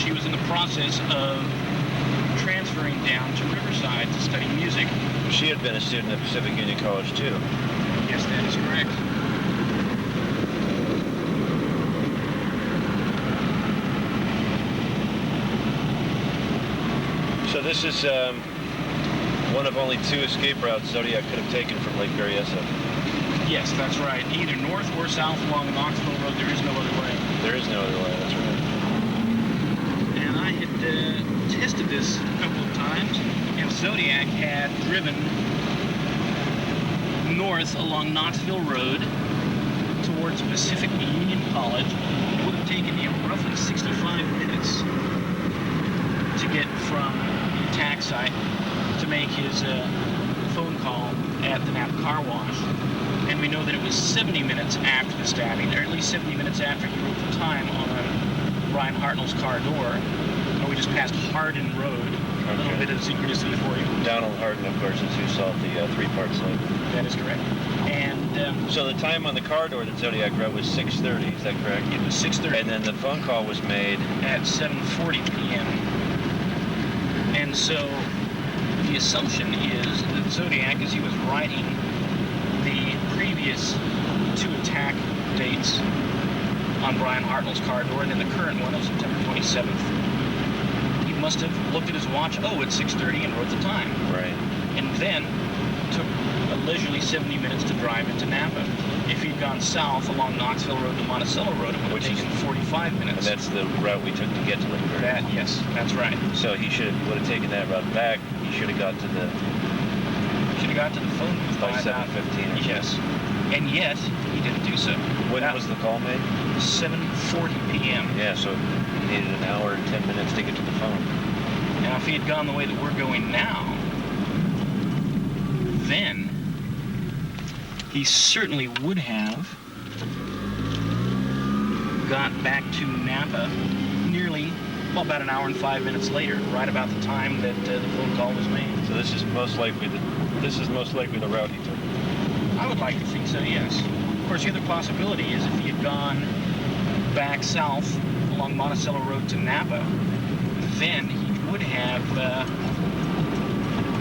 she was in the process of transferring down to Riverside to study music. She had been a student at Pacific Union College, too. Yes, that is correct. So this is one of only 2 escape routes Zodiac could have taken from Lake Berryessa. Yes, that's right. Either north or south along Knoxville Road. There is no other way. There is no other way, that's right. And I had tested this a couple of times, and Zodiac had driven north along Knoxville Road towards Pacific Union College. It would have taken him roughly 65 minutes to get from the attack site to make his phone call at the Napa car wash. And we know that it was 70 minutes after the stabbing, or at least 70 minutes after he wrote the time on Brian Hartnell's car door. We just passed Hardin Road. A little bit of synchronicity for you. Donald Hardin, of course, is who solved the 3-part slate. That is correct. And so the time on the car door that Zodiac wrote was 6:30. Is that correct? It was 6:30. And then the phone call was made at 7:40 p.m. And so the assumption is that Zodiac, as he was writing the previous 2 attack dates on Brian Hartnell's car door, and then the current one of September 27th, he must have looked at his watch, it's 6:30, and wrote the time. Right. And then took a leisurely 70 minutes to drive into Napa. If he'd gone south along Knoxville Road to Monticello Road, it would have taken 45 minutes. And that's the route we took to get to Lake Berryessa. Yes, that's right. So he would have taken that route back. He should have got to the phone booth by 7:15. Yes. And yet, he didn't do so. When was the call made? 7:40 p.m. Yeah, so he needed an hour and 10 minutes to get to the phone. Now, if he had gone the way that we're going now, then he certainly would have got back to Napa nearly, about an hour and 5 minutes later, right about the time that the phone call was made. So this is most likely the route he took. I would like to think so, yes. Of course, the other possibility is if he had gone back south along Monticello Road to Napa, then he would have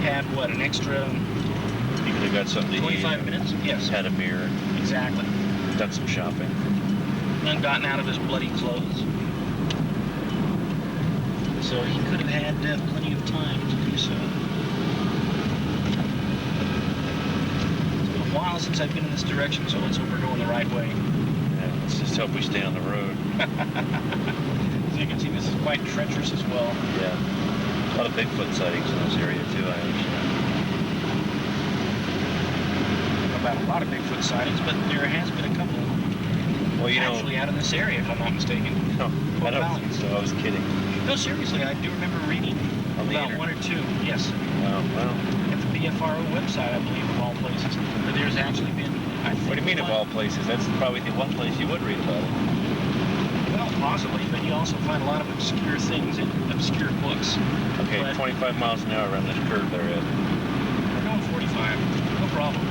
had, an extra... He could have got something to 25 minutes? Yes. Had a beer. Exactly. Done some shopping. And gotten out of his bloody clothes. So he could have had plenty of time to do so. While since I've been in this direction, so let's hope we're going the right way. Yeah, let's just hope we stay on the road. As you can see, this is quite treacherous as well. Yeah. A lot of Bigfoot sightings in this area, too, I understand. About a lot of Bigfoot sightings, but there has been a couple actually out in this area, if I'm not mistaken. No, I don't think so. I was kidding. No, seriously, I do remember reading about 1 or 2. Yes. Well. At the BFRO website, I believe, of all places. But there's actually been, What do you mean of all places? That's probably the one place you would read about it. Well, possibly, but you also find a lot of obscure things in obscure books. Okay, 25 miles an hour around this curve there, Ed. We're going 45. No problem.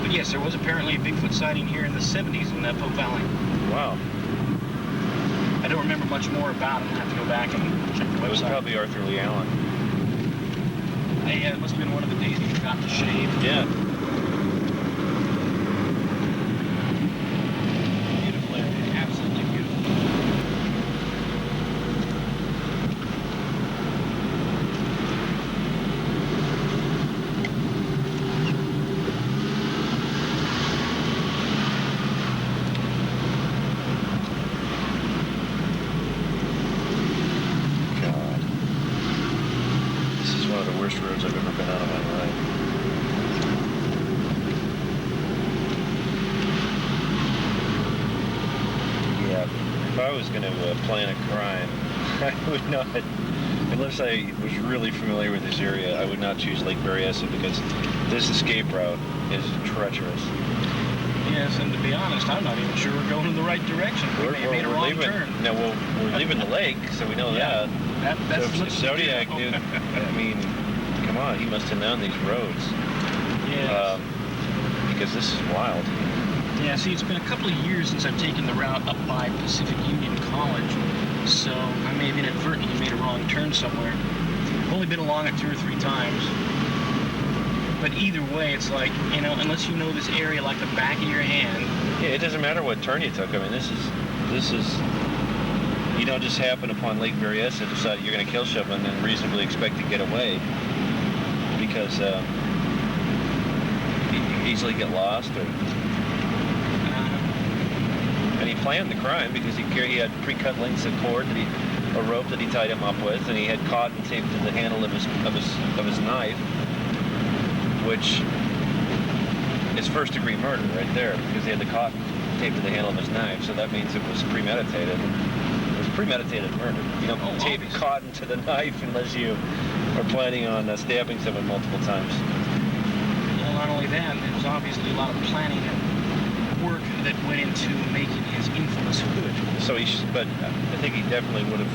But yes, there was apparently a Bigfoot sighting here in the 70s in Pope Valley. Wow. I don't remember much more about it. I'll have to go back and check the website. It was probably Arthur Lee Allen. It must have been one of the days he forgot to shave. Yeah. Beautiful area. Absolutely beautiful. Roads I've ever been on in my life. Yeah, if I was going to plan a crime, I would not, unless I was really familiar with this area, I would not choose Lake Berryessa because this escape route is treacherous. Yes, and to be honest, I'm not even sure we're going in the right direction. We may have made a wrong turn. No, we're leaving the lake, so we know that. That's so if Zodiac knew, I mean, come on, he must have known these roads. Yes. Because this is wild. Yeah, see, it's been a couple of years since I've taken the route up by Pacific Union College. So, I have inadvertently made a wrong turn somewhere. I've only been along it 2 or 3 times. But either way, it's like, you know, unless you know this area like the back of your hand. Yeah, it doesn't matter what turn you took. I mean, this is, you don't just happen upon Lake Berryessa, decide you're going to kill someone and reasonably expect to get away because you easily get lost. And he planned the crime because he had pre-cut lengths of cord or rope that he tied him up with, and he had cotton taped to the handle of his knife, which is first-degree murder right there because he had the cotton taped to the handle of his knife. So that means it was premeditated. It was premeditated murder. You don't tape cotton to the knife unless you are planning on stabbing someone multiple times. Well, not only that, there was obviously a lot of planning and work that went into making his infamous hood. So but I think he definitely would have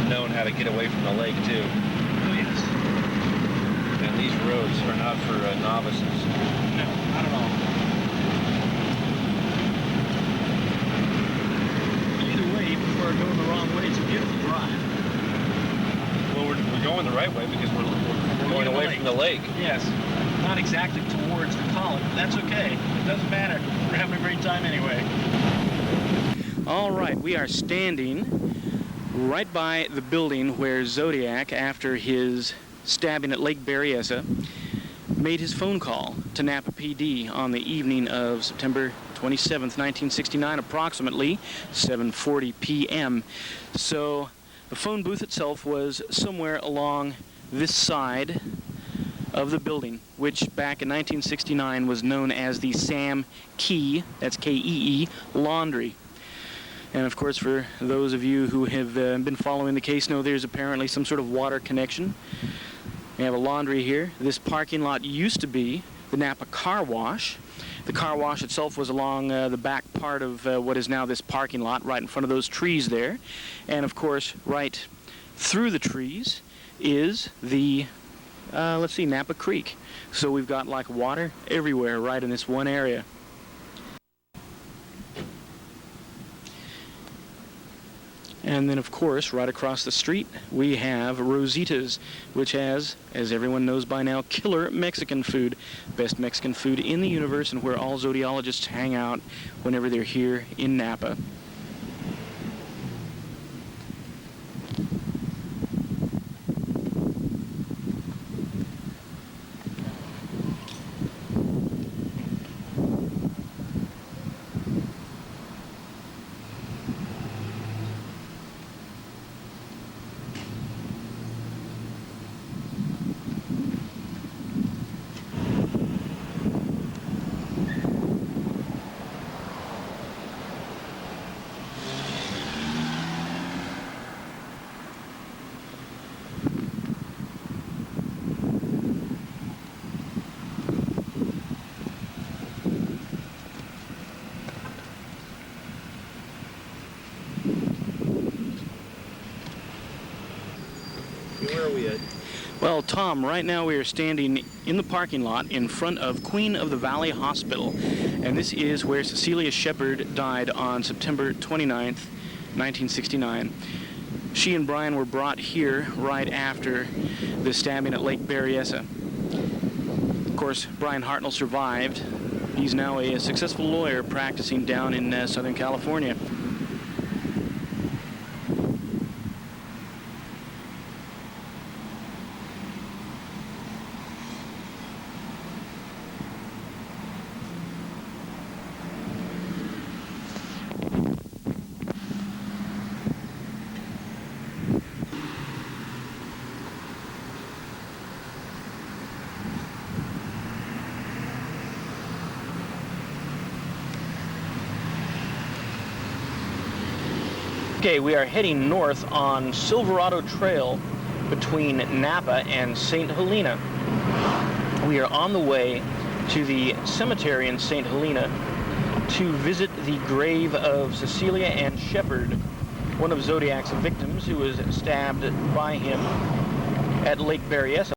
known how to get away from the lake too. Oh yes. And these roads are not for novices. No, not at all. Either way, even if we're going the wrong way, it's a beautiful drive. Well, we're going the right way because we're going away from the lake. Yes. Not exactly towards the college, but that's okay. It doesn't matter. We're having a great time anyway. All right, we are standing right by the building where Zodiac, after his stabbing at Lake Berryessa, made his phone call to Napa PD on the evening of September 27th, 1969, approximately 7:40 p.m. So the phone booth itself was somewhere along this side of the building, which back in 1969 was known as the Sam Key, that's K-E-E, Laundry. And of course, for those of you who have been following the case, know there's apparently some sort of water connection. We have a laundry here. This parking lot used to be the Napa Car Wash. The car wash itself was along the back part of what is now this parking lot, right in front of those trees there. And of course, right through the trees is the let's see, Napa Creek. So we've got like water everywhere right in this one area. And then of course, right across the street, we have Rosita's, which has, as everyone knows by now, killer Mexican food. Best Mexican food in the universe, and where all zoodiologists hang out whenever they're here in Napa. Where are we at? Well, Tom, right now we are standing in the parking lot in front of Queen of the Valley Hospital. And this is where Cecilia Shepard died on September 29th, 1969. She and Brian were brought here right after the stabbing at Lake Berryessa. Of course, Brian Hartnell survived. He's now a successful lawyer practicing down in Southern California. Okay, we are heading north on Silverado Trail between Napa and St. Helena. We are on the way to the cemetery in St. Helena to visit the grave of Cecilia Ann Shepard, one of Zodiac's victims who was stabbed by him at Lake Berryessa.